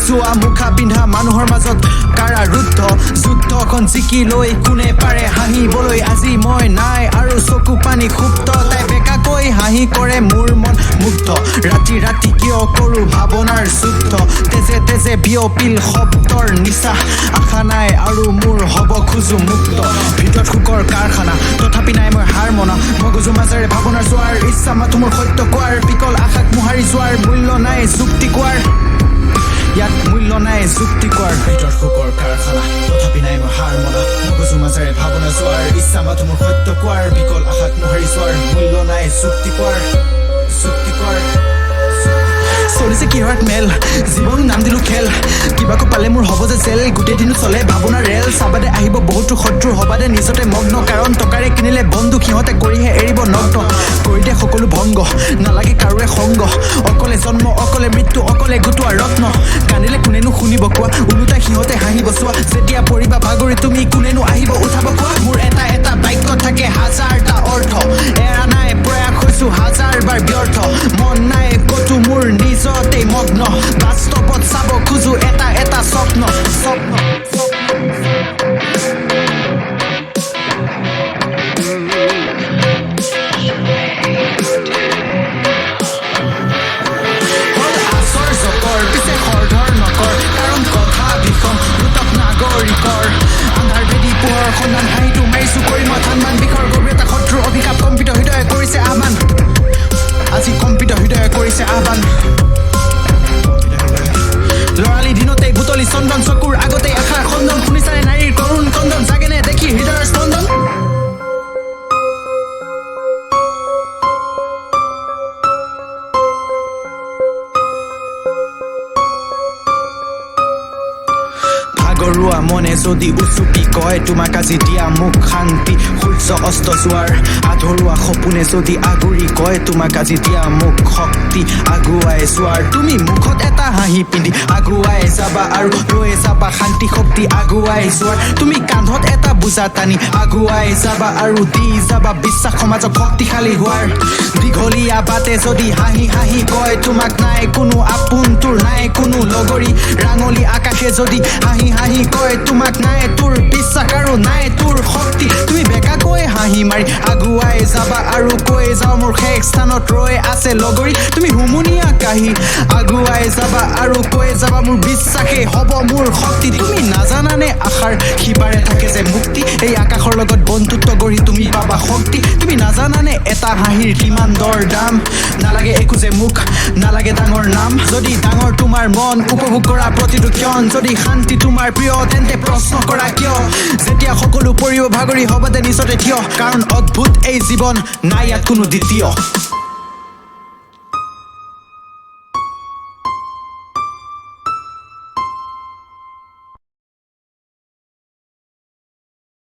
চোৱা মুখা পিন্ধা মানুহৰ মাজত কাৰাৰুদ্ধ যুদ্ধখন জিকি লৈ কোনে পাৰে হাঁহিবলৈ আজি মই নাই আৰু চকু পানী সুপ্ত তাই বেকাকৈ হাঁহি কৰে মোৰ মন মুগ্ধ ৰাতি ৰাতি কিয় কৰো ভাৱনাৰ যুদ্ধ তেজে তেজে বিয়পিল শব্দৰ নিচা আশা নাই আৰু মোৰ হ'ব খোজো মুক্ত ভিতৰত সুকৰ কাৰখানা তথাপি নাই মই হাৰ মনা মগজু মাজেৰে ভাৱনাৰ যোৱাৰ ইচ্ছা মাথো মোৰ সত্য কোৱাৰ বিকল আশাক মোহাৰি যোৱাৰ মূল্য নাই যুক্তি কোৱাৰ ইয়াত মূল্য নাই যুক্তি কোৱাৰ ভিতৰত সুকৰ কাৰখানা তথাপি নাই মই হাৰ মনা মগজু মাজেৰে ভাৱনা যোৱাৰ ইচ্ছা মাথো মোৰ সত্য কোৱাৰ বিকল আশাক মোহাৰি যোৱাৰ মূল্য নাই যুক্তি কোৱাৰ চলিছে কিহত মেল জীৱন নাম দিলো খেল কিবাকো পালে মোৰ হ'ব যে জেল গোটেই দিনো চলে ভাৱনা ৰেল চাবাদে আহিব বহুতো শত্ৰু হবাদে নিজতে মগ্ন কাৰণ টকাৰে কিনিলে বন্ধু সিহঁতে কৰিহে এৰিব নগ্ন কৰি দিয়ে সকলো ভংগ নালাগে কাৰোৰে সংগ অকলে জন্ম অকলে মৃত্যু অকলে গোটোৱা ৰত্ন কান্দিলে কোনেনো শুনিব কোৱা ওলোটাই সিহঁতে হাঁহিব চোৱা যেতিয়া পৰিবা ভাগৰি তুমি কোনেনো আহিব উঠাব কোৱা মোৰ এটা এটা বাক্য থাকে হাজাৰটা অৰ্থ এৰা নাই প্ৰয়াস হৈছো হাজাৰ বাৰ ব্যৰ্থ মন নাই কতো মোৰ নিজতে মগ্ন বাস্তৱত চাব খোজো এটা এটা স্বপ্ন আচৰ জকৰ পিছে খৰধৰ নকৰ কাৰণ কথা বিষম ভূতক নাগৰিকৰ আন্ধাৰ ভেদি পোহৰ সন্ধান হাঁহিটো মাৰিছো কৰি মই থানমান বিষৰ গভীৰতা শত্ৰুৰ অভিশাপ কম্পিত হৃদয়ে কৰিছে আহ্বান আজি কম্পিত হৃদয়ে কৰিছে আহ্বান লৰালি দিনতে বুটলি চন্দন চকুৰ আগতে আশাৰ খন্দন শুনিছানে নাৰীৰ কৰুণ কন্দন জাগেনে দেখি হৃদয়ৰ স্পন্দন ভাগৰুৱা মনে যদি উচুপি কয় তোমাক আজি দিয়া মোক শান্তি সূৰ্য অস্ত যোৱাৰ আধৰুৱা সপোনে যদি আগুৰি কয় তোমাক আজি দিয়া মোক শক্তি আগুৱাই যোৱাৰ তুমি মুখত এটা হাঁহি পিন্ধি আগুৱাই যাবা আৰু লৈ যাবা শান্তি শক্তি আগুৱাই যোৱাৰ তুমি কান্ধত এটা বোজা টানি আগুৱাই যাবা আৰু দি যাবা বিশ্বাস সমাজক শক্তিশালী হোৱাৰ দীঘলীয়া বাটে যদি হাঁহি হাঁহি কয় তোমাক নাই কোনো আপোন তোৰ নাই কোনো লগৰী ৰাঙলী আকাশে যদি হাঁহি হাঁহি কয় তোমাক নাই তোৰ বিশ্বাস আৰু নাই তোৰ শক্তি তুমি বেকাকৈ হাঁহি মাৰি আগুৱাই যাবা আৰু কৈ যাওঁ মোৰ শেষ স্থানত ৰৈ আছে লগৰী তুমি হুমুনিয়া কাহি আগুৱাই যাবা আৰু কৈ যাবা মোৰ বিশ্বাসে হ'ব মোৰ শক্তি তুমি নাজানানে আশাৰ সিপাৰে থাকে যে মুক্তি এই আকাশৰ লগত বন্ধুত্ব গঢ়ি তুমি পাবা শক্তি তুমি নাজানানে এটা হাঁহিৰ কিমান দৰ দাম নালাগে একো যে মুখ নালাগে ডাঙৰ নাম যদি ডাঙৰ তোমাৰ মন উপভোগ কৰা প্ৰতিটো ক্ষণ যদি শান্তি তোমাৰ প্ৰিয় তেন্তে প্ৰশ্ন কৰা কিয় যেতিয়া সকলো পৰিব ভাগৰি হবাদে নিজতে থিয় কাৰণ অদ্ভুত এই জীৱন নাই ইয়াত কোনো দ্বিতীয়